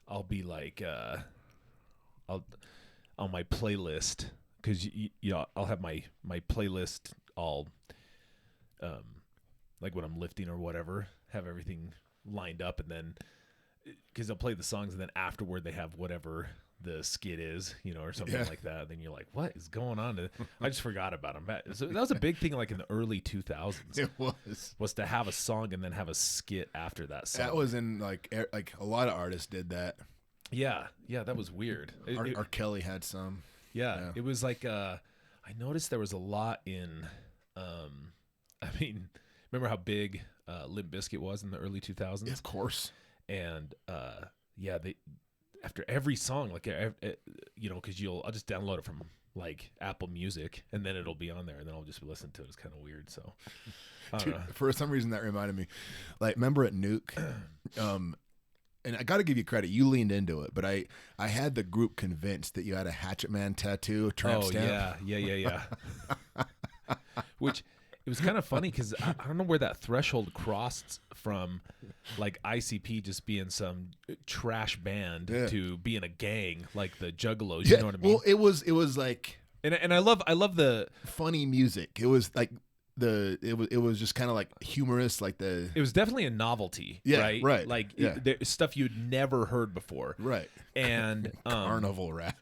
I'll be like, I'll on my playlist because I'll have my playlist all, like when I'm lifting or whatever, have everything lined up, and then because they'll play the songs and then afterward they have whatever the skit is, or something like that. Then you're like, what is going on? I just forgot about them. So that was a big thing, like in the early 2000s. It was to have a song and then have a skit after that song. That was in like a lot of artists did that. Yeah, that was weird. R. Kelly had some. Yeah, it was like I noticed there was a lot in. Remember how big Limp Bizkit was in the early 2000s? Yeah, of course. And they after every song, like because I'll just download it from like Apple Music, and then it'll be on there, and then I'll just listen to it. It's kind of weird. So, Dude, for some reason that reminded me, like, remember at Nuke, and I got to give you credit, you leaned into it, but I had the group convinced that you had a Hatchet Man tattoo, tramp stamp. Yeah. Which. It was kind of funny because I don't know where that threshold crossed from, like ICP just being some trash band to being a gang like the Juggalos. You know what I mean? Well, it was like, and I love the funny music. It was like it was just kind of like humorous, like it was definitely a novelty. Right. Like stuff you'd never heard before. Right. And carnival rap.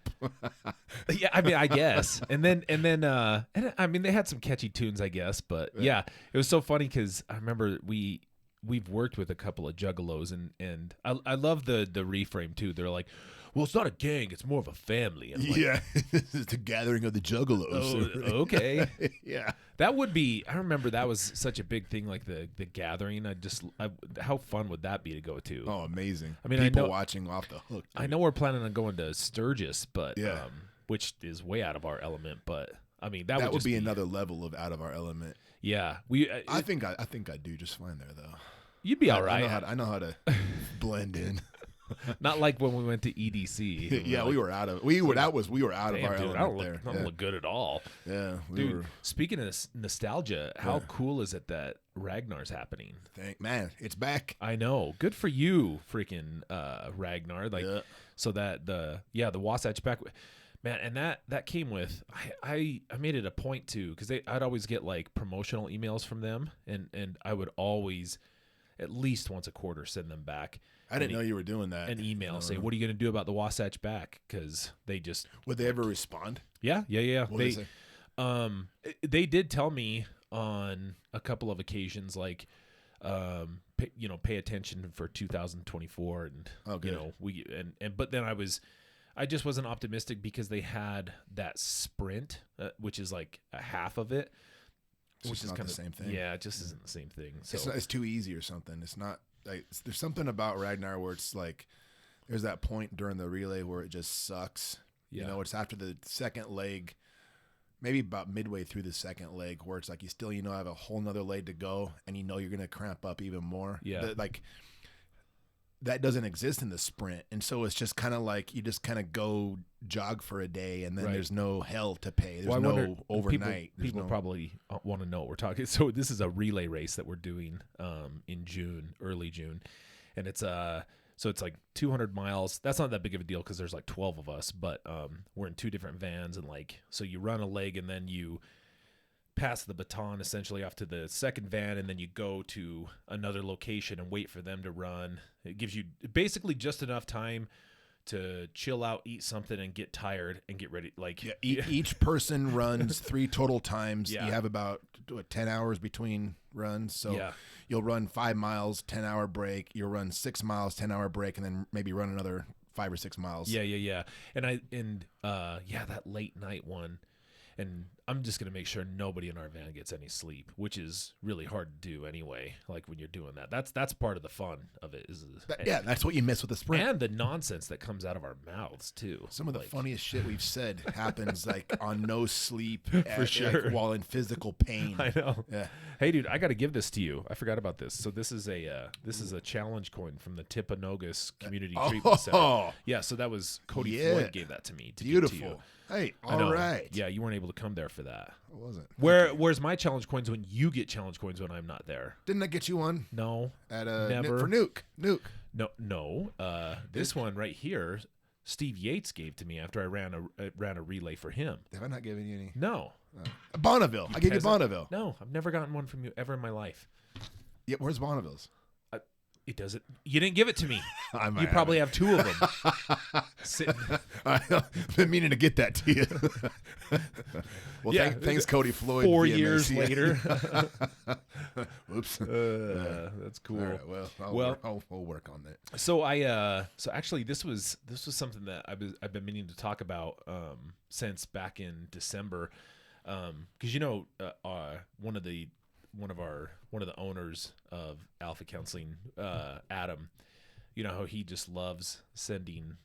Yeah, I guess. And then they had some catchy tunes, I guess, but yeah, it was so funny because I remember we've worked with a couple of Juggalos, and I love the reframe too. They're like, well, it's not a gang, it's more of a family. I'm like, it's a gathering of the Juggalos. Oh, okay. Yeah. That would be, I remember that was such a big thing, like the gathering. How fun would that be to go to? Oh, amazing. I mean, people I know, watching off the hook. Dude. I know we're planning on going to Sturgis, but which is way out of our element, but I mean, that would be another level of out of our element. Yeah. I think I do just fine there though. You'd be all right. I know how to blend in. Not like when we went to EDC. Yeah, we were out of of our element there. I don't look good at all. Yeah, dude. Speaking of nostalgia, how cool is it that Ragnar's happening? Man, it's back. I know. Good for you, freaking Ragnar. Like, so that the Wasatch back. Man, and that came with I made it a point to, because I'd always get like promotional emails from them, and I would always at least once a quarter send them back. I didn't know you were doing that. An email say, what are you going to do about the Wasatch back? Because they just would they ever respond? Yeah. What did they say? They did tell me on a couple of occasions, like, pay attention for 2024, and but then I just wasn't optimistic because they had that sprint, which is like a half of it, which is kind of the same thing. Yeah, it just isn't the same thing. So it's too easy or something. It's not. Like, there's something about Ragnar where it's like there's that point during the relay where it just sucks. Yeah. It's after the second leg, maybe about midway through the second leg, where it's like you still have a whole nother leg to go, and you're gonna cramp up even more. Yeah, that doesn't exist in the sprint, and so it's just kind of like you just kind of go jog for a day, and then there's no hell to pay. There's no overnight. People probably want to know what we're talking. So this is a relay race that we're doing in June, early June, and it's it's like 200 miles. That's not that big of a deal because there's like 12 of us, but we're in two different vans, and so you run a leg, and then you pass the baton essentially off to the second van, and then you go to another location and wait for them to run. It gives you basically just enough time to chill out, eat something, and get tired and get ready. Each person runs 3 total times. You have about 10 hours between runs. So you'll run 5 miles, 10-hour break. You'll run 6 miles, 10-hour break, and then maybe run another 5 or 6 miles. Yeah. And that late night one. And I'm just going to make sure nobody in our van gets any sleep, which is really hard to do anyway. Like when you're doing that, that's part of the fun of it. That's what you miss with the sprint. And the nonsense that comes out of our mouths too. Some of the funniest shit we've said happens like on no sleep for sure, while in physical pain. I know. Yeah. Hey dude, I got to give this to you. I forgot about this. So this is a challenge coin from the Tipanogus Community Treatment Center. Yeah. So that was Cody Floyd gave that to me. Beautiful. Give to you. Hey, all right. Yeah, you weren't able to come there for that. I wasn't. Where's my challenge coins when you get challenge coins when I'm not there? Didn't I get you one? No. At never. For Nuke. No. This one right here, Steve Yates gave to me after I ran a relay for him. Have I not given you any? No. Bonneville. I gave you Bonneville. No, I've never gotten one from you ever in my life. Yeah, where's Bonneville's? It doesn't. You didn't give it to me. You probably have 2 of them. I've been meaning to get that to you. Well, yeah, thanks, Cody Floyd. 4 years later. Oops. That's cool. All right, well, we'll work on that. So so actually, this was something that I've been meaning to talk about since back in December, because one of the owners of Alpha Counseling, Adam, you know how he just loves sending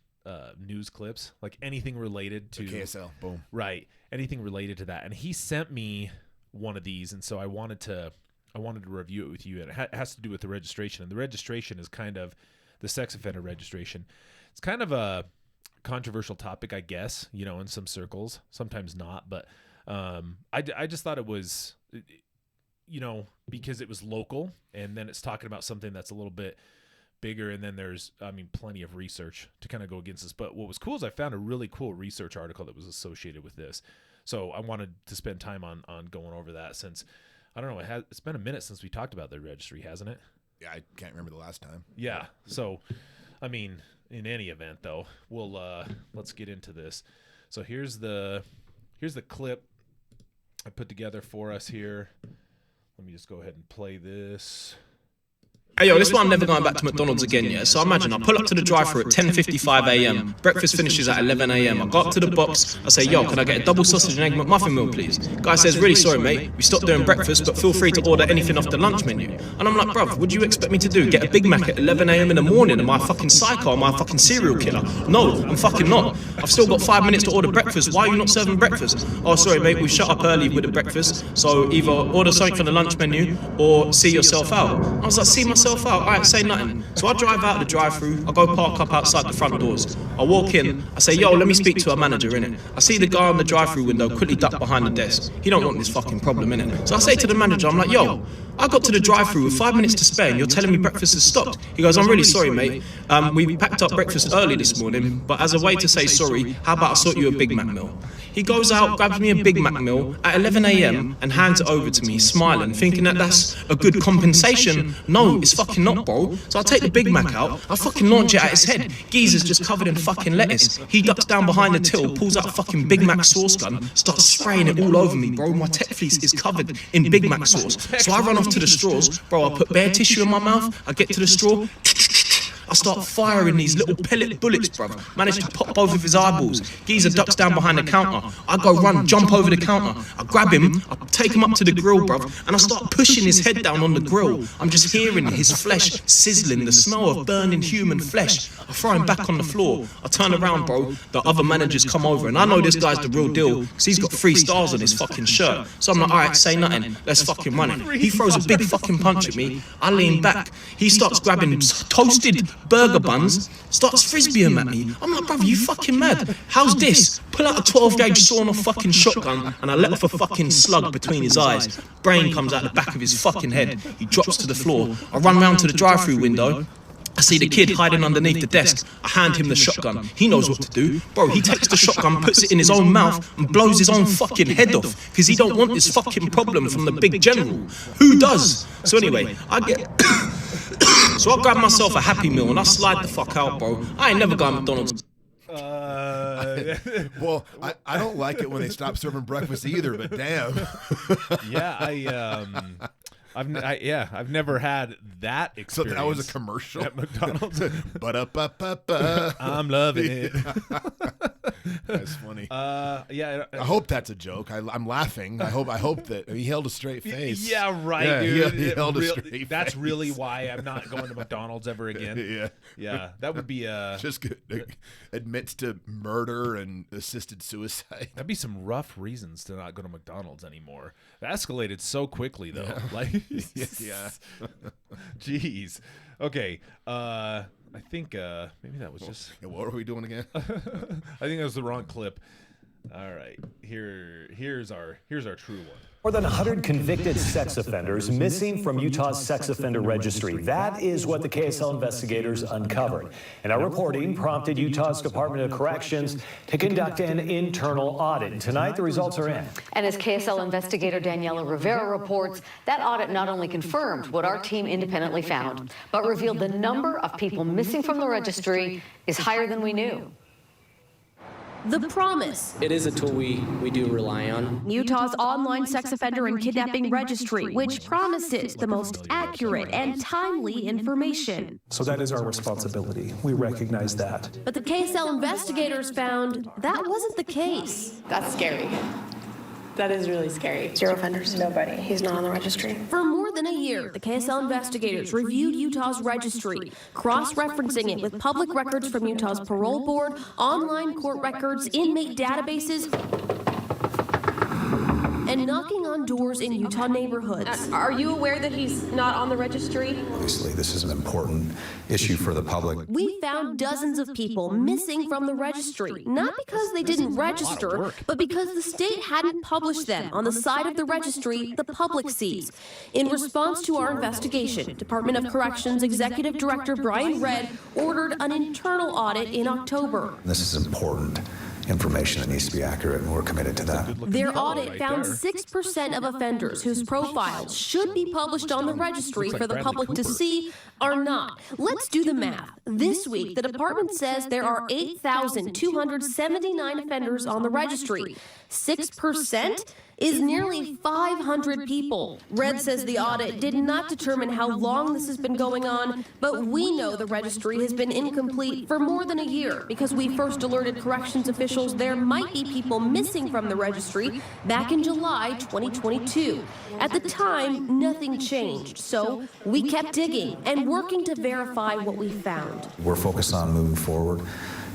news clips, like anything related to the KSL. Boom. Right, anything related to that, and he sent me one of these, and so I wanted to review it with you. And it has to do with the registration, and the registration is kind of the sex offender registration. It's kind of a controversial topic, I guess, in some circles, sometimes not, but I just thought it was, because it was local, and then it's talking about something that's a little bit bigger, and then there's, plenty of research to kind of go against this. But what was cool is I found a really cool research article that was associated with this. So I wanted to spend time on going over that, since, I don't know, it's been a minute since we talked about the registry, hasn't it? Yeah, I can't remember the last time. Yeah. So, in any event, though, let's get into this. So here's the clip I put together for us here. Let me just go ahead and play this. Hey yo, this one I'm never going back to McDonald's again, yeah? So imagine I pull up to the drive-thru at 10:55 a.m. Breakfast finishes at 11 a.m. I go up to the box, I say, yo, can I get a double sausage and egg McMuffin meal, please? Guy says, really sorry, mate. We stopped doing breakfast, but feel free to order anything off the lunch menu. And I'm like, bruv, what do you expect me to do? Get a Big Mac at 11 a.m. in the morning? Am I a fucking psycho? Am I a fucking serial killer? No, I'm fucking not. I've still got 5 minutes to order breakfast. Why are you not serving breakfast? Oh, sorry, mate, we shut up early with the breakfast, so either order something from the lunch menu or see yourself out. I was like, see myself out? All right, say nothing. So I drive out of the drive-thru, I go park up outside the front doors. I walk in, I say, yo, let me speak to a manager, innit? I see the guy on the drive-thru window quickly duck behind the desk. He don't want this fucking problem, innit? So I say to the manager, I'm like, yo, I got to the drive-thru with 5 minutes to spare and you're telling me breakfast has stopped. He goes, I'm really sorry, mate. We packed up breakfast early this morning, but as a way to say sorry, how about I sort you a Big Mac meal? He goes out, grabs me a Big Mac meal at 11 a.m. and hands it over to me, smiling, thinking that that's a good compensation. No, it's fucking not, bro. So I take the Big Mac out, I fucking launch it at his head. Geezer's just covered in fucking lettuce. He ducks down behind the till, pulls out a fucking Big Mac sauce gun, starts spraying it all over me, bro. My tech fleece is covered in Big Mac sauce. So I run off to the straws, bro. I put bare tissue in my mouth, I get to the straw, I start firing these little pellet bullets, bruv. Managed to pop both of his eyeballs. Geezer ducks down behind the counter. I go run, jump over the counter. I grab him, I take him up to the grill, bruv, and I start pushing his head down on the grill. I'm just hearing his flesh sizzling, the smell of burning human flesh. I throw him back on the floor. I turn around, bro. The other managers come over, and I know this guy's the real deal, because he's got 3 stars on his fucking shirt. So I'm like, alright, say nothing. Let's fucking run it. He throws a big fucking punch at me. I lean back. He starts grabbing toasted burger buns, starts frisbeeing at me. I'm like, brother, you fucking mad? How's this? Pull out a 12-gauge sawn-off fucking shotgun, and I let off a fucking slug between his eyes. Brain comes out the back of his fucking head. He drops to the floor. I run round to the drive-thru window. I see the kid hiding underneath the desk. I hand him the shotgun. He knows what to do. Bro, he takes the shotgun, puts it in his own mouth, and blows his own fucking head off, because he don't want this fucking problem from the big general. Who does? So anyway, So I grab myself a Happy Meal and I slide the fuck out, bro. I ain't never gone to McDonald's. Well, I don't like it when they stop serving breakfast either, but damn. Yeah, I've never had that experience. So that was a commercial at McDonald's. I'm loving it. That's funny. Yeah. I hope that's a joke. I'm laughing. I hope that he held a straight face. Yeah, right, dude. He held a straight face. That's really why I'm not going to McDonald's ever again. Yeah. That would be just good. Admits to murder and assisted suicide. That'd be some rough reasons to not go to McDonald's anymore. It escalated so quickly though. Yeah. Like yeah. Jeez. Okay. I think maybe that was just. Yeah, what were we doing again? I think that was the wrong clip. All right. Here's our true one. More than 100 convicted sex offenders missing from Utah's sex offender registry. That is what the KSL investigators uncovered. And our reporting prompted Utah's Department of Corrections to conduct an internal audit. Tonight, the results are in. And as KSL investigator Daniela Rivera reports, that audit not only confirmed what our team independently found, but revealed the number of people missing from the registry is higher than we knew. The Promise. It is a tool we do rely on. Utah's online sex offender and kidnapping registry, which promises the most accurate and timely information. So that is our responsibility. We recognize that. But the KSL investigators found that wasn't the case. That's scary. That is really scary. 0 offenders. Nobody. He's not on the registry. For more than a year, the KSL investigators reviewed Utah's registry, cross-referencing it with public records from Utah's parole board, online court records, inmate databases, and knocking on doors in Utah neighborhoods. Are you aware that he's not on the registry? Obviously, this is an important issue for the public. We found dozens of people missing from the registry, not because they didn't register, but because the state hadn't published them on the side of the registry the public sees. In response to our investigation, Department of Corrections Executive Director Brian Redd ordered an internal audit in October. This is important information that needs to be accurate, and we're committed to that. Their audit found 6% of offenders whose profiles should be published on the registry for the public to see are not. Let's do the math. This week, the department says there are 8,279 offenders on the registry. 6% is nearly 500 people. Red says the audit did not determine how long this has been going on, but we know the registry has been incomplete for more than a year because we first alerted corrections officials there might be people missing from the registry back in July 2022. At the time, nothing changed, so we kept digging and working to verify what we found. We're focused on moving forward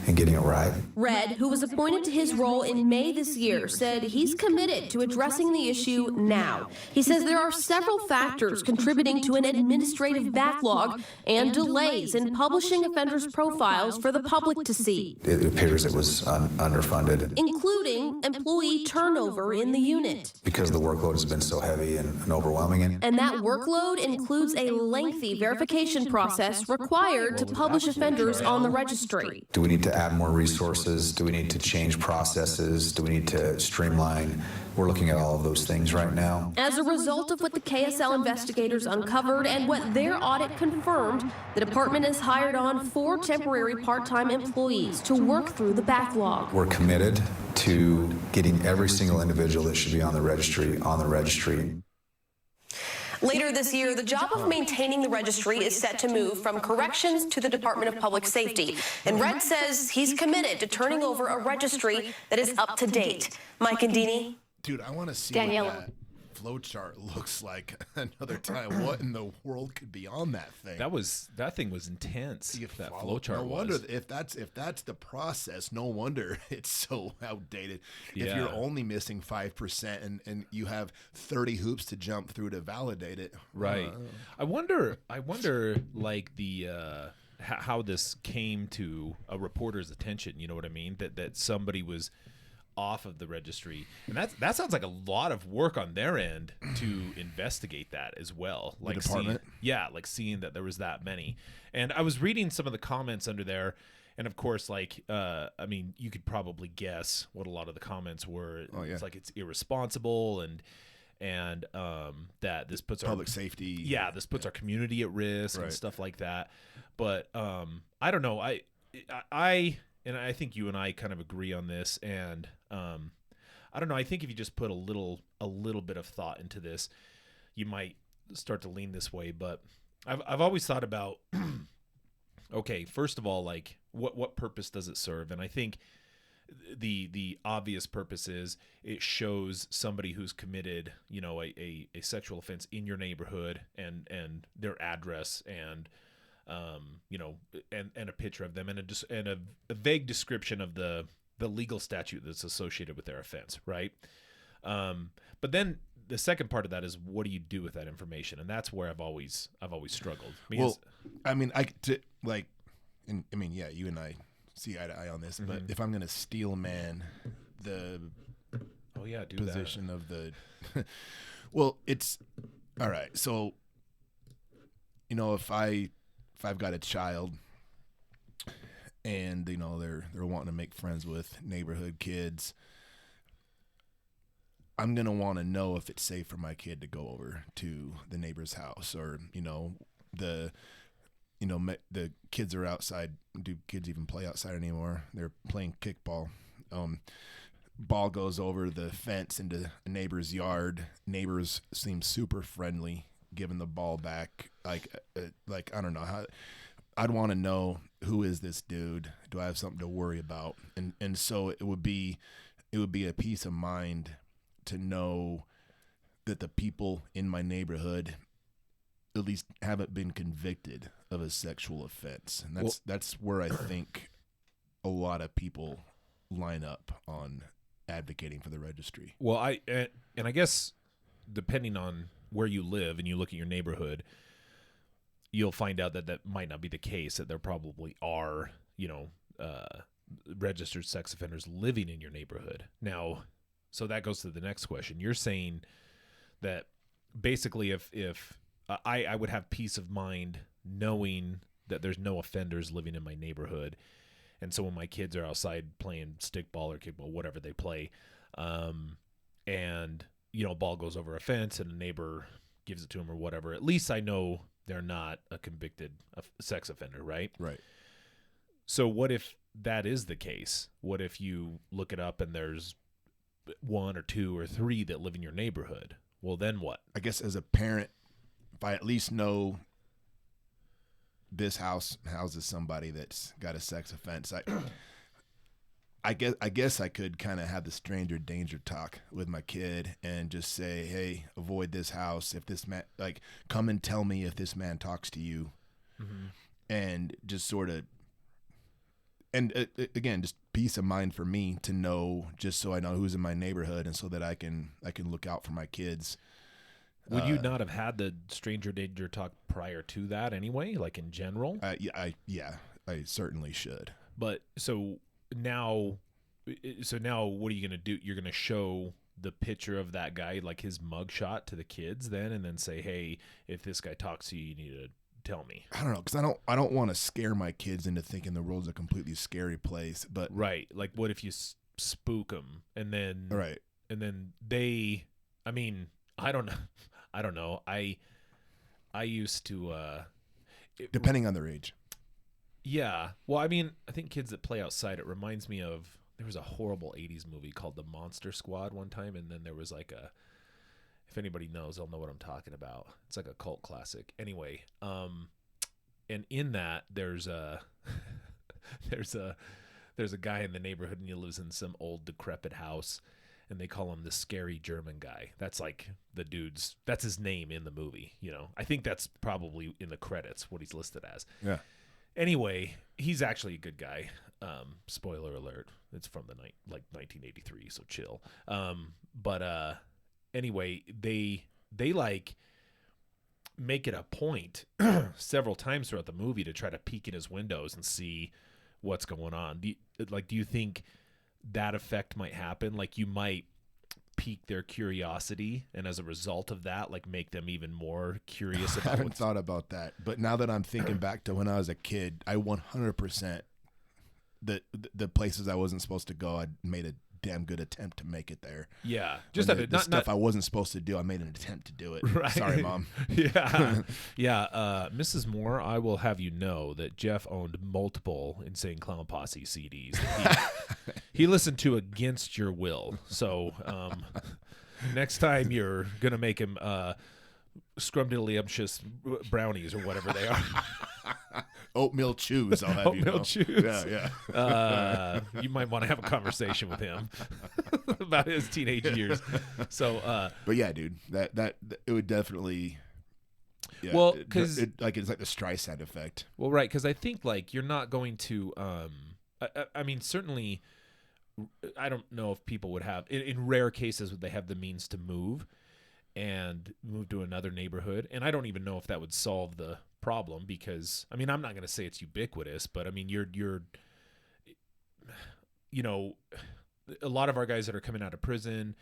and getting it right. Red, who was appointed to his role in May this year, said he's committed to addressing the issue now. He says there are several factors contributing to an administrative backlog and delays in publishing offenders' profiles for the public to see. It appears it was underfunded. Including employee turnover in the unit. Because the workload has been so heavy and overwhelming. And that workload includes a lengthy verification process required to publish offenders on the registry. Do we need to add more resources? Do we need to change processes? Do we need to streamline? We're looking at all of those things right now. As a result of what the KSL investigators uncovered and what their audit confirmed, the department has hired on 4 temporary part-time employees to work through the backlog. We're committed to getting every single individual that should be on the registry on the registry. Later this year, the job of maintaining the registry is set to move from corrections to the Department of Public Safety. And Red says he's committed to turning over a registry that is up to date. Mike and Dini? Dude, I want to see Danielle. what that flowchart looks like another time. What in the world could be on that thing? That thing was intense. That flowchart. No wonder if that's the process. No wonder it's so outdated. Yeah. If you're only missing 5% and you have 30 hoops to jump through to validate it, Right. I wonder like the how this came to a reporter's attention. You know what I mean? That somebody was off of the registry, and that sounds like a lot of work on their end to investigate that as well. Like the department, seeing that there was that many. And I was reading some of the comments under there, and of course, like I mean, you could probably guess what a lot of the comments were. Oh, yeah. It's like it's irresponsible and that this puts public safety. Yeah, this puts our community at risk and stuff like that. But I don't know. I think you and I kind of agree on this, and I don't know. I think if you just put a little bit of thought into this, you might start to lean this way. But I've always thought about, okay, first of all, like what purpose does it serve? And I think the obvious purpose is it shows somebody who's committed, you know, a sexual offense in your neighborhood and their address and you know, and a picture of them and a vague description of the legal statute that's associated with their offense, right? But then the second part of that is what do you do with that information, and that's where I've always struggled. Yeah, you and I see eye to eye on this, but if I'm going to steel man Oh yeah, do position that. of the. Well, it's all right. So, if I've got a child, and they're wanting to make friends with neighborhood kids, I'm gonna want to know if it's safe for my kid to go over to the neighbor's house, or the the kids are outside. Do kids even play outside anymore? They're playing kickball. Ball goes over the fence into a neighbor's yard. Neighbors seem super friendly, giving the ball back. Like I don't know how. I'd want to know, who is this dude? Do I have something to worry about? And so it would be a peace of mind to know that the people in my neighborhood at least haven't been convicted of a sexual offense. And that's where I think a lot of people line up on advocating for the registry. Well, I guess depending on where you live and you look at your neighborhood, you'll find out that might not be the case, that there probably are, registered sex offenders living in your neighborhood. Now, so that goes to the next question. You're saying that basically if I would have peace of mind knowing that there's no offenders living in my neighborhood. And so when my kids are outside playing stickball or kickball, whatever they play, and, ball goes over a fence and a neighbor gives it to them or whatever, at least I know they're not a convicted sex offender, right? Right. So what if that is the case? What if you look it up and there's 1 or 2 or 3 that live in your neighborhood? Well, then what? I guess as a parent, if I at least know this house houses somebody that's got a sex offense, I guess I could kind of have the stranger danger talk with my kid and just say, hey, avoid this house. If this man, come and tell me if this man talks to you, and just sort of, and again, just peace of mind for me to know, just so I know who's in my neighborhood, and so that I can look out for my kids. Would you not have had the stranger danger talk prior to that anyway, like in general? I certainly should. But so now what are you going to do? You're going to show the picture of that guy, like his mugshot, to the kids then, and then say, hey, if this guy talks to you, you need to tell me. I don't know, because I don't want to scare my kids into thinking the world's a completely scary place. But right, like what if you spook them and then right, and then they, I mean, I don't know. I used to depending on their age. Yeah. Well, I mean, I think kids that play outside, it reminds me of, there was a horrible 80s movie called The Monster Squad one time, and then there was like if anybody knows, they'll know what I'm talking about. It's like a cult classic. Anyway, and in that there's a guy in the neighborhood, and he lives in some old decrepit house, and they call him the scary German guy. That's like that's his name in the movie, I think that's probably in the credits what he's listed as. Yeah. Anyway, he's actually a good guy. Spoiler alert. It's from 1983, so chill. But anyway, they like make it a point several times throughout the movie to try to peek in his windows and see what's going on. Do you think that effect might happen? Like, you might pique their curiosity, and as a result of that, like, make them even more curious about I haven't thought about that, but now that I'm thinking back to when I was a kid, I 100% the places I wasn't supposed to go, I made a damn good attempt to make it there. Yeah, just the stuff I wasn't supposed to do, I made an attempt to do it. Right. Sorry, Mom. Yeah. Mrs. Moore, I will have you know that Jeff owned multiple Insane Clown Posse CDs. He listened to against your will. So next time you're gonna make him scrumdiddlyumptious brownies or whatever they are. Oatmeal chews, I'll have Oatmeal chews. Yeah. You might want to have a conversation with him about his teenage years. So, but yeah, dude, that it would definitely. Yeah, well, because it's like the Streisand effect. Well, right, because I think like you're not going to. I mean, certainly, I don't know if people would have in rare cases would they have the means to move to another neighborhood, and I don't even know if that would solve the problem, because I mean, I'm not going to say it's ubiquitous, but I mean, you're a lot of our guys that are coming out of prison,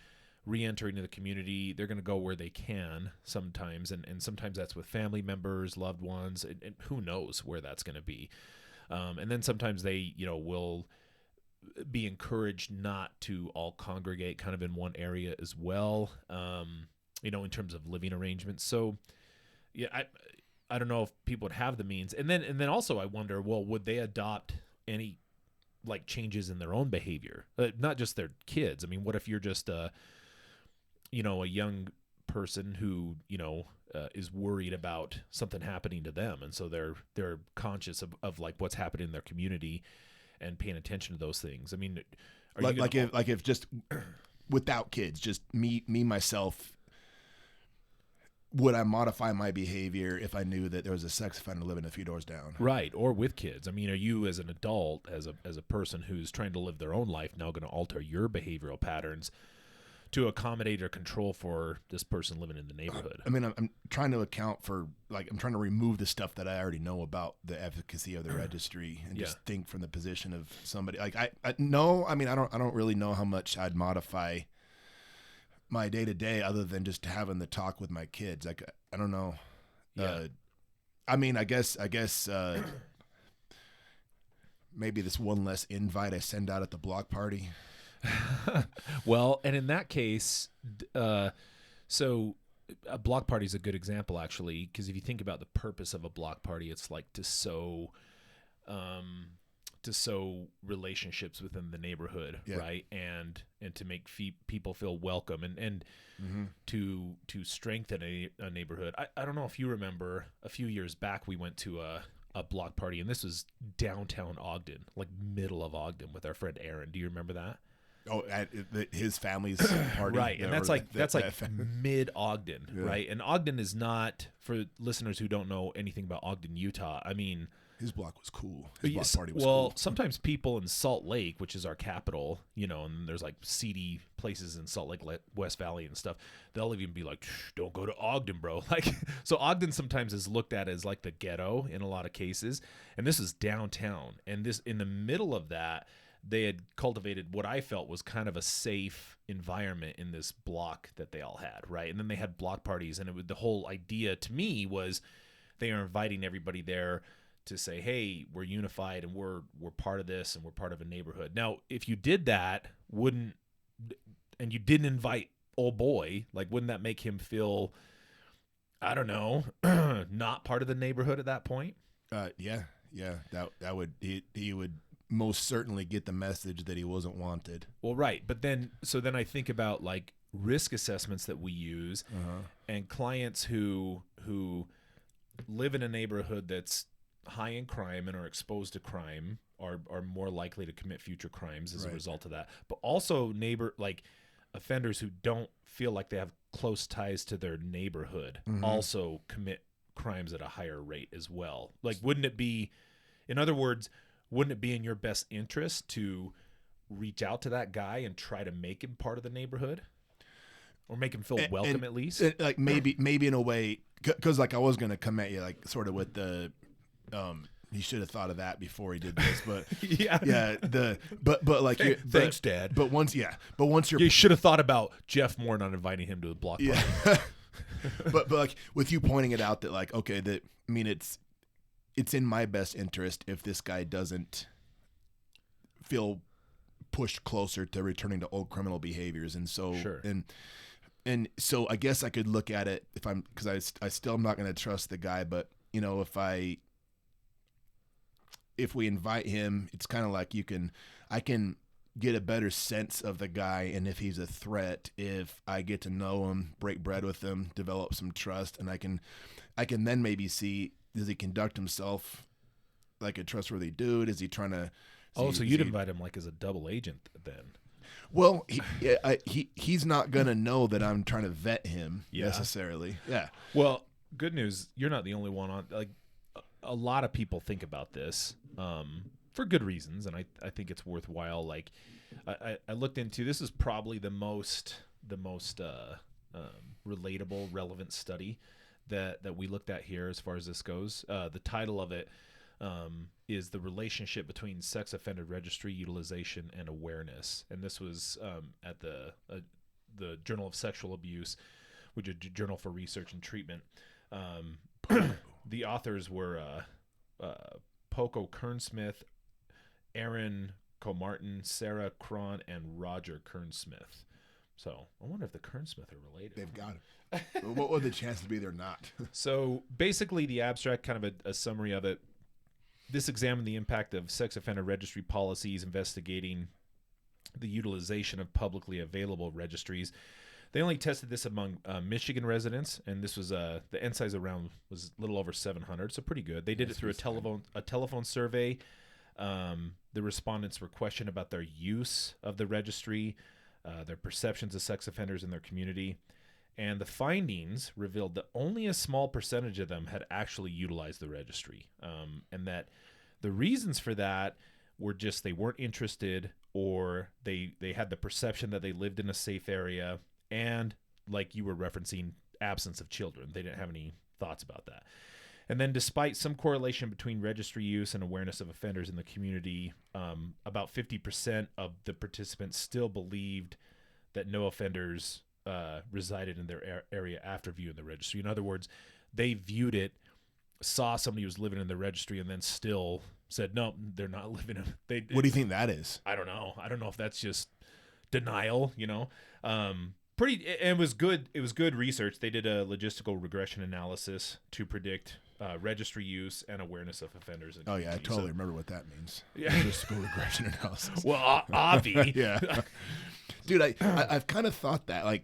re-entering the community, they're going to go where they can sometimes, and sometimes that's with family members, loved ones, and who knows where that's going to be. And then sometimes they, will be encouraged not to all congregate kind of in one area as well, in terms of living arrangements. So, yeah, I don't know if people would have the means. And then also I wonder, well, would they adopt any like changes in their own behavior? Not just their kids. I mean, what if you're just a young person who, is worried about something happening to them, and so they're conscious of like what's happening in their community and paying attention to those things. I mean, if just without kids, just me myself, would I modify my behavior if I knew that there was a sex offender living a few doors down? Right, or with kids. I mean, are you as an adult, as a person who's trying to live their own life, now going to alter your behavioral patterns to accommodate or control for this person living in the neighborhood? I mean, I'm trying to account for, I'm trying to remove the stuff that I already know about the efficacy of the registry and just think from the position of somebody. Like, I don't really know how much I'd modify my day to day other than just having the talk with my kids. Like, I don't know. Yeah. I guess maybe this one less invite I send out at the block party. Well, and in that case, so a block party is a good example, actually, because if you think about the purpose of a block party, it's like to sow relationships within the neighborhood, right? And to make people feel welcome and to strengthen a neighborhood. I don't know if you remember, a few years back we went to a block party, and this was downtown Ogden, like middle of Ogden, with our friend Aaron. Do you remember that? Oh, at his family's party, right? And that's like mid Ogden, right? And Ogden is not, for listeners who don't know anything about Ogden, Utah. I mean, his block was cool. His block party was cool. Well, sometimes people in Salt Lake, which is our capital, and there's like seedy places in Salt Lake, West Valley and stuff, they'll even be like, don't go to Ogden, bro. Like, so Ogden sometimes is looked at as like the ghetto in a lot of cases. And this is downtown. And this, in the middle of that, they had cultivated what I felt was kind of a safe environment in this block that they all had, right? And then they had block parties, and the whole idea to me was they are inviting everybody there to say, hey, we're unified and we're part of this and we're part of a neighborhood. Now, if you did that, and you didn't invite old boy, like, wouldn't that make him feel, I don't know, not part of the neighborhood at that point? Yeah. That would, he would most certainly get the message that he wasn't wanted. Well, right. But then I think about like risk assessments that we use, and clients who live in a neighborhood that's high in crime and are exposed to crime are more likely to commit future crimes as a result of that. But also offenders who don't feel like they have close ties to their neighborhood also commit crimes at a higher rate as well. Like, wouldn't it be in your best interest to reach out to that guy and try to make him part of the neighborhood, or make him feel welcome at least? Like maybe in a way, because like I was going to come at you like sort of with the, he should have thought of that before he did this, but but like, thanks, Dad. But once you're, you should have thought about Jeff Moore not inviting him to the block party. but like with you pointing it out that like, okay, that, I mean, it's in my best interest if this guy doesn't feel pushed closer to returning to old criminal behaviors. And so, and so I guess I could look at it because I still am not going to trust the guy, but if we invite him, it's kind of like I can get a better sense of the guy, and if he's a threat, if I get to know him, break bread with him, develop some trust, and I can then maybe see, does he conduct himself like a trustworthy dude? Is he trying to? So you'd invite him like as a double agent then? Well, he's not gonna know that I'm trying to vet him necessarily. Yeah. Well, good news, you're not the only one on. Like, a lot of people think about this for good reasons, and I think it's worthwhile. Like, I looked into, this is probably the most relatable, relevant study that we looked at here as far as this goes. The title of it is the relationship between sex offender registry utilization and awareness. And this was at the Journal of Sexual Abuse, which is a journal for research and treatment. The authors were Poco Kernsmith, Aaron Comartin, Sarah Cron, and Roger Kernsmith. So I wonder if the Kernsmith are related. They've got it. What would the chances be they're not? So basically the abstract, kind of a summary of it, this examined the impact of sex offender registry policies, investigating the utilization of publicly available registries. They only tested this among Michigan residents, and this was the N size around was a little over 700, so pretty good. They did it through a telephone survey. The respondents were questioned about their use of the registry, their perceptions of sex offenders in their community, and the findings revealed that only a small percentage of them had actually utilized the registry, and that the reasons for that were just they weren't interested, or they had the perception that they lived in a safe area, and like you were referencing, absence of children. They didn't have any thoughts about that. And then despite some correlation between registry use and awareness of offenders in the community, about 50% of the participants still believed that no offenders resided in their area after viewing the registry. In other words, they viewed it, saw somebody who was living in the registry, and then still said, no, they're not living in it. What do you think that is? I don't know. I don't know if that's just denial, you know. And it was good. It was good research. They did a logistical regression analysis to predict registry use and awareness of offenders. Oh yeah, I totally remember what that means. Yeah, logistical regression analysis. Well, Avi. Yeah, dude, I've kind of thought that like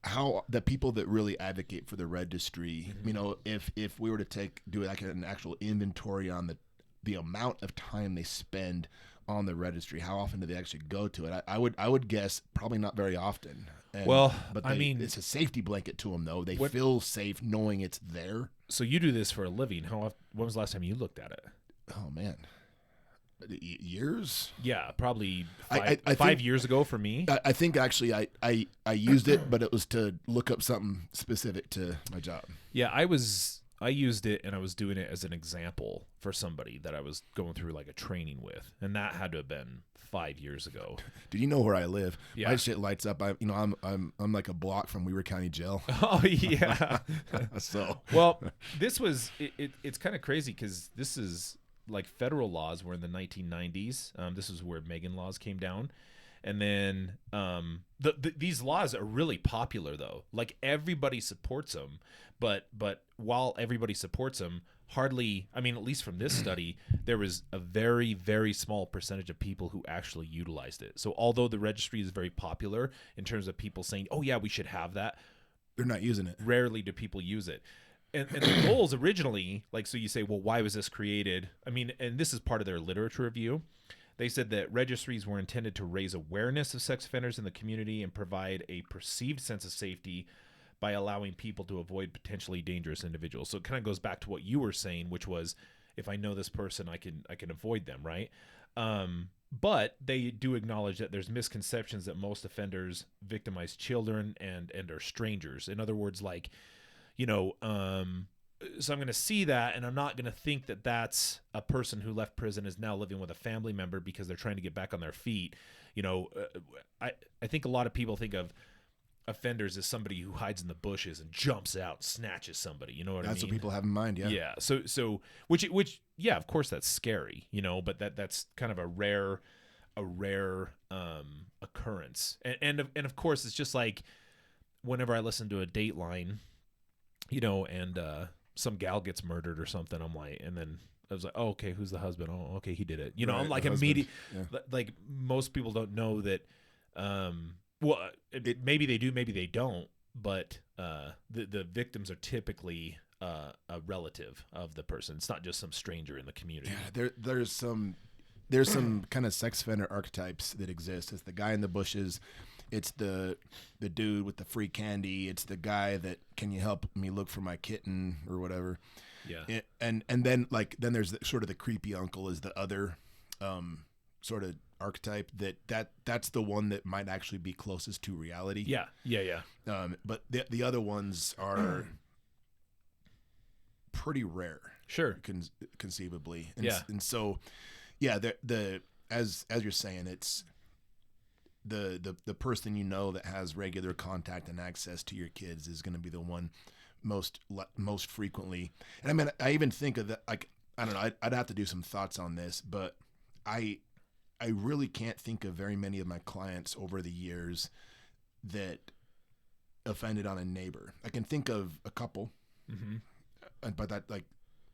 how the people that really advocate for the registry, you know, if we were to do like an actual inventory on the amount of time they spend on the registry, how often do they actually go to it? I would guess probably not very often. But I mean, it's a safety blanket to them though. They feel safe knowing it's there. So you do this for a living. When was the last time you looked at it? Oh man, years? Yeah, probably I 5 years ago for me. I think actually I used it, but it was to look up something specific to my job. Yeah, I used it, and I was doing it as an example for somebody that I was going through like a training with, and that had to have been 5 years ago. Did you know where I live? Yeah. My shit lights up. I'm like a block from Weaver County Jail. Oh yeah. So well, this was it's kind of crazy because this is like federal laws were in the 1990s. This is where Megan laws came down. And then these laws are really popular, though. Like, everybody supports them. But while everybody supports them, hardly, I mean, at least from this study, there was a very, very small percentage of people who actually utilized it. So although the registry is very popular in terms of people saying, oh, yeah, we should have that, they're not using it. Rarely do people use it. And the goals originally, like, so you say, well, why was this created? I mean, and this is part of their literature review. They said that registries were intended to raise awareness of sex offenders in the community and provide a perceived sense of safety by allowing people to avoid potentially dangerous individuals. So it kind of goes back to what you were saying, which was, if I know this person, I can avoid them, right? But they do acknowledge that there's misconceptions that most offenders victimize children and are strangers. In other words, like, you know, so I'm going to see that, and I'm not going to think that that's a person who left prison is now living with a family member because they're trying to get back on their feet. You know, I think a lot of people think of offenders as somebody who hides in the bushes and jumps out, snatches somebody. You know what I mean? That's what people have in mind. Yeah. Yeah. So which yeah, of course that's scary. You know, but that's kind of a rare occurrence. And of course it's just like whenever I listen to a Dateline, you know, and some gal gets murdered or something, I'm like, and then I was like, oh, okay, who's the husband? Oh, okay, he did it. You know, right, I'm like immediate. Yeah. Like most people don't know that. Well, maybe they do, maybe they don't. But the victims are typically a relative of the person. It's not just some stranger in the community. Yeah, there's some kind of sex offender archetypes that exist. It's the guy in the bushes. It's the dude with the free candy. It's the guy that, can you help me look for my kitten or whatever. Yeah. And then there's sort of the creepy uncle is the other sort of archetype that's the one that might actually be closest to reality. Yeah. But the other ones are pretty rare. Sure. Conceivably. Yeah. And so, yeah, as you're saying, it's the person that has regular contact and access to your kids is going to be the one most frequently. And I mean, I even think of that, like, I don't know, I'd have to do some thoughts on this, but I really can't think of very many of my clients over the years that offended on a neighbor. I can think of a couple, but that, like,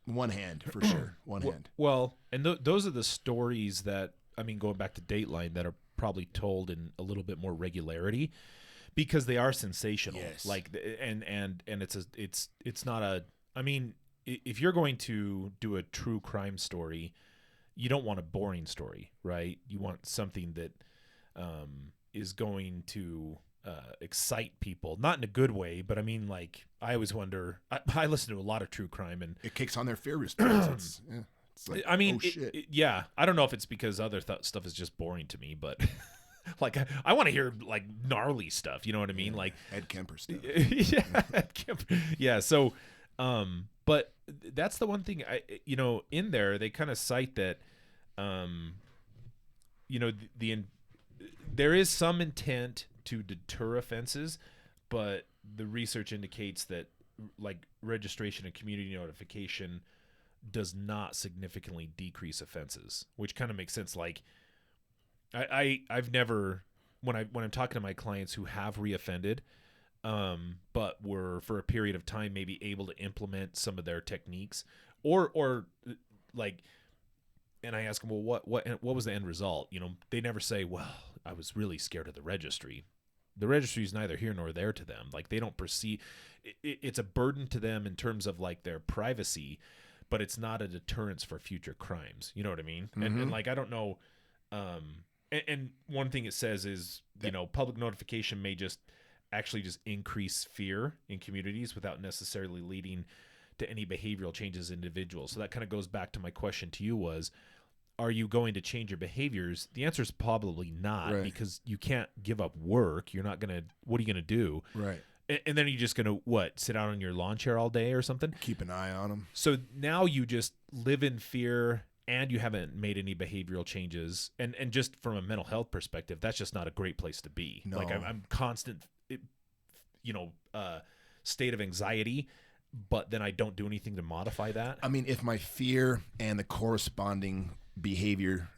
one hand for sure. One hand. Well, and those are the stories that, I mean, going back to Dateline, that are probably told in a little bit more regularity because they are sensational. Yes. Like, and it's not a, I mean, if you're going to do a true crime story, you don't want a boring story, right? You want something that is going to excite people, not in a good way, but I mean, like, I always wonder. I listen to a lot of true crime, and it kicks on their fear response. It's like, I mean, oh, shit. Yeah, I don't know if it's because other stuff is just boring to me, but like, I want to hear, like, gnarly stuff. You know what I mean? Yeah, like Ed Kemper stuff. Yeah, Ed Kemper. Yeah. So, but that's the one thing in there they kind of cite that, there is some intent to deter offenses, but the research indicates that, like, registration and community notification does not significantly decrease offenses, which kind of makes sense. Like, I've never, when I'm talking to my clients who have reoffended, but were for a period of time maybe able to implement some of their techniques, or like, and I ask them, well, what was the end result? They never say, well, I was really scared of the registry. The registry is neither here nor there to them. Like, they don't perceive it's a burden to them in terms of, like, their privacy, but it's not a deterrence for future crimes. You know what I mean? And like, I don't know. And one thing it says is, public notification may just increase fear in communities without necessarily leading to any behavioral changes in individuals. So that kind of goes back to my question to you was, are you going to change your behaviors? The answer is probably not, right, because you can't give up work. You're not going to, what are you going to do? Right. And then you're just going to, sit out on your lawn chair all day or something? Keep an eye on them. So now you just live in fear and you haven't made any behavioral changes. And just from a mental health perspective, that's just not a great place to be. No. Like, I'm constant, state of anxiety, but then I don't do anything to modify that. I mean, if my fear and the corresponding behavior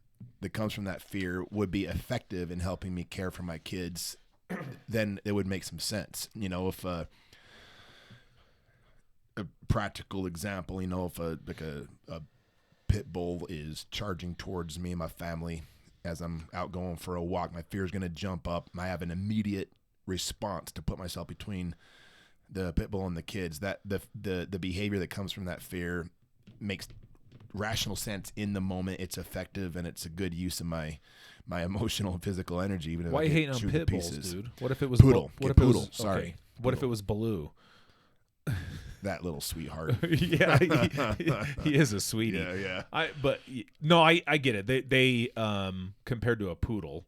that comes from that fear would be effective in helping me care for my kids, then it would make some sense. If a practical example, if a pit bull is charging towards me and my family as I'm out going for a walk, my fear is going to jump up, and I have an immediate response to put myself between the pit bull and the kids. That the behavior that comes from that fear makes rational sense in the moment. It's effective, and it's a good use of my emotional and physical energy. Even if why I hating on pit bulls, dude? What if it was poodle? What if poodle? It was, sorry. Okay. What if it was Baloo? That little sweetheart. Yeah, he is a sweetie. Yeah. I get it. They compared to a poodle,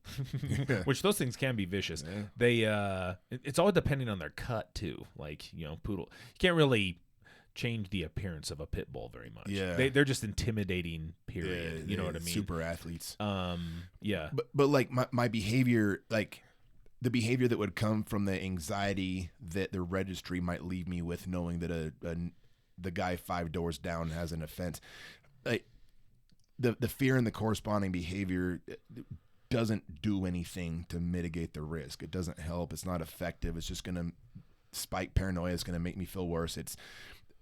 which those things can be vicious. Yeah. They it's all depending on their cut too. Like, poodle, you can't really change the appearance of a pit bull very much. Yeah, they're just intimidating. Period. Yeah, you know what I mean? Super athletes. Yeah. But like my behavior, like, the behavior that would come from the anxiety that the registry might leave me with, knowing that the guy 5 doors down has an offense, like, the fear and the corresponding behavior doesn't do anything to mitigate the risk. It doesn't help. It's not effective. It's just going to spike paranoia. It's going to make me feel worse.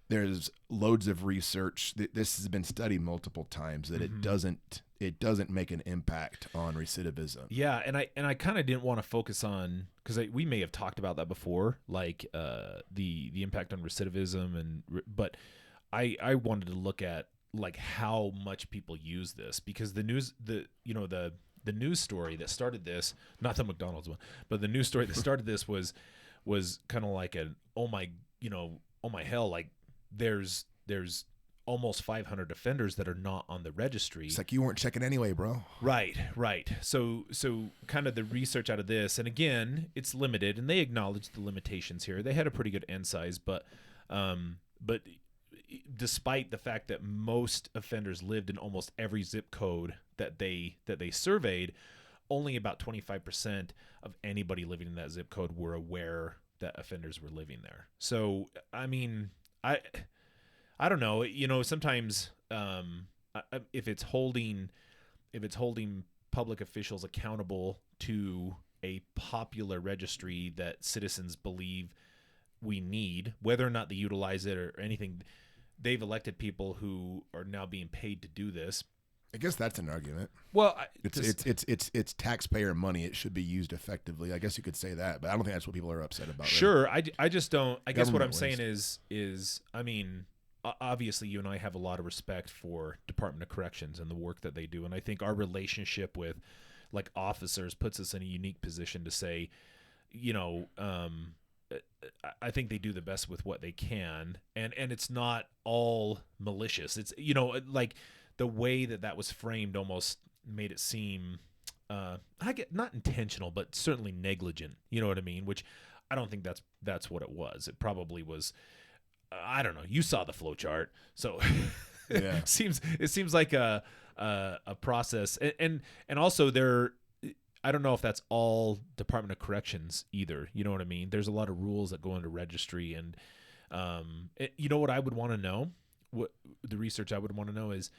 There's loads of research. This has been studied multiple times that it doesn't make an impact on recidivism. Yeah, and I kind of didn't want to focus on, because we may have talked about that before, like the impact on recidivism, but I wanted to look at, like, how much people use this, because the news story that started this, not the McDonald's one, but the news story that started this was kind of like an oh my hell, like, there's almost 500 offenders that are not on the registry. It's like you weren't checking anyway, bro. Right. So kind of the research out of this, and again, it's limited, and they acknowledge the limitations here. They had a pretty good end size, but despite the fact that most offenders lived in almost every zip code that they surveyed, only about 25% of anybody living in that zip code were aware that offenders were living there. So, I mean, I don't know. Sometimes if it's holding public officials accountable to a popular registry that citizens believe we need, whether or not they utilize it or anything, they've elected people who are now being paid to do this. I guess that's an argument. Well, it's taxpayer money. It should be used effectively. I guess you could say that, but I don't think that's what people are upset about. Sure, right? I just don't. I guess what I'm Government saying is I mean, obviously you and I have a lot of respect for Department of Corrections and the work that they do, and I think our relationship with like officers puts us in a unique position to say, I think they do the best with what they can, and it's not all malicious. It's like the way that was framed almost made it seem I get not intentional, but certainly negligent. You know what I mean? Which I don't think that's what it was. It probably was. I don't know. You saw the flow chart, so yeah. it seems like a process, and also there. I don't know if that's all Department of Corrections either. You know what I mean? There's a lot of rules that go into registry, and you know what I would want to know? What the research I would want to know is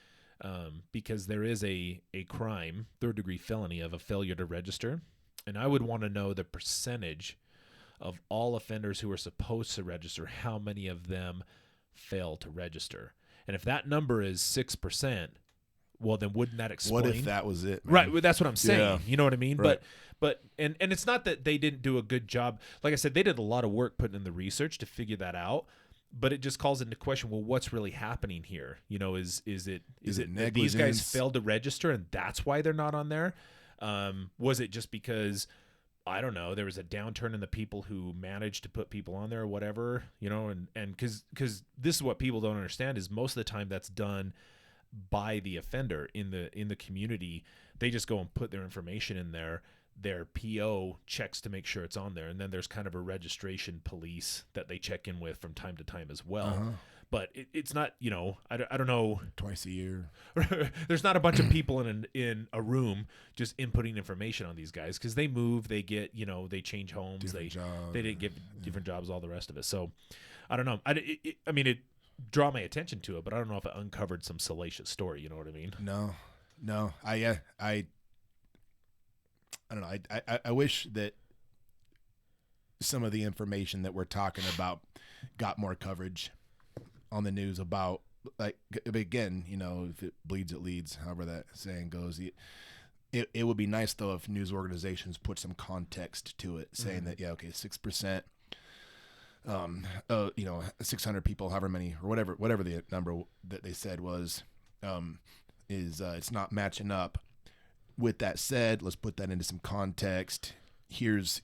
because there is a crime, third-degree felony of a failure to register, and I would want to know the percentage of all offenders who are supposed to register, how many of them fail to register. And if that number is 6%, well, then wouldn't that explain? What if that was it? Man? Right, well, that's what I'm saying. Yeah. You know what I mean? Right. But it's not that they didn't do a good job. Like I said, they did a lot of work putting in the research to figure that out. But it just calls into question, well, what's really happening here? Is it that these guys failed to register and that's why they're not on there? Was it just because, I don't know, there was a downturn in the people who managed to put people on there or whatever, and because this is what people don't understand is most of the time that's done by the offender in the community. They just go and put their information in there. Their PO checks to make sure it's on there, and then there's kind of a registration police that they check in with from time to time as well. Uh-huh. But it's not, I don't know. Twice a year. There's not a bunch of people in a room just inputting information on these guys because they move, they get, they change homes, they didn't get different jobs, all the rest of it. So I don't know. I mean, it draw my attention to it, but I don't know if it uncovered some salacious story. You know what I mean? No. I don't know. I wish that some of the information that we're talking about got more coverage on the news about, like, again, if it bleeds, it leads, however that saying goes. It would be nice, though, if news organizations put some context to it, saying that, 6%, 600 people, however many, or whatever the number that they said was, it's not matching up. With that said, let's put that into some context. Here's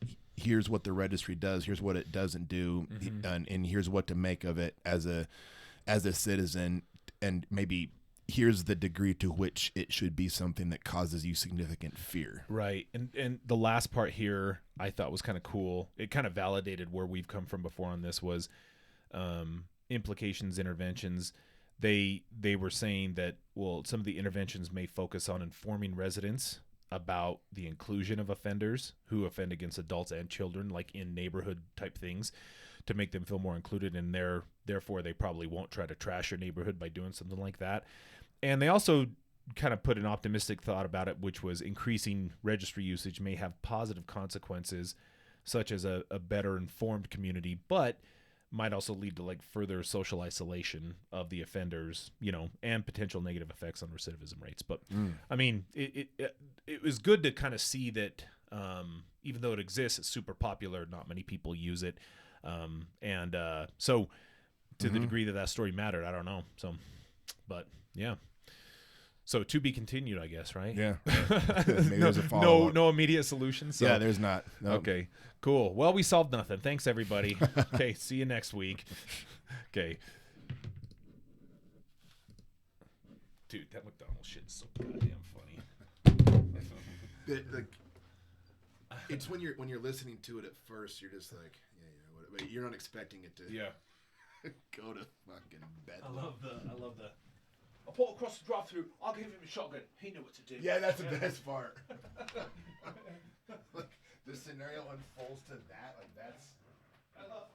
what the registry does. Here's what it doesn't do, and here's what to make of it as a citizen. And maybe here's the degree to which it should be something that causes you significant fear. Right. And the last part here I thought was kind of cool. It kind of validated where we've come from before on this was implications, interventions. They were saying that, well, some of the interventions may focus on informing residents about the inclusion of offenders who offend against adults and children, like in neighborhood type things, to make them feel more included, and therefore they probably won't try to trash your neighborhood by doing something like that. And they also kind of put an optimistic thought about it, which was increasing registry usage may have positive consequences, such as a better informed community, but might also lead to like further social isolation of the offenders, and potential negative effects on recidivism rates. But I mean, it was good to kind of see that even though it exists, it's super popular. Not many people use it, so to the degree that story mattered, I don't know. So, but yeah. So to be continued, I guess, right? Yeah. Maybe there's a follow-up. No immediate solution. So. Yeah, there's not. Nope. Okay, cool. Well, we solved nothing. Thanks, everybody. Okay, see you next week. Okay. Dude, that McDonald's shit is so goddamn funny. It's when you're listening to it at first, you're just like, but you're not expecting it to. Yeah. Go to fucking bed. I love the. I'll pull across the drive-through. I'll give him a shotgun. He knew what to do. Yeah, that's the best part. Like, the scenario unfolds to that. Like, that's. I love.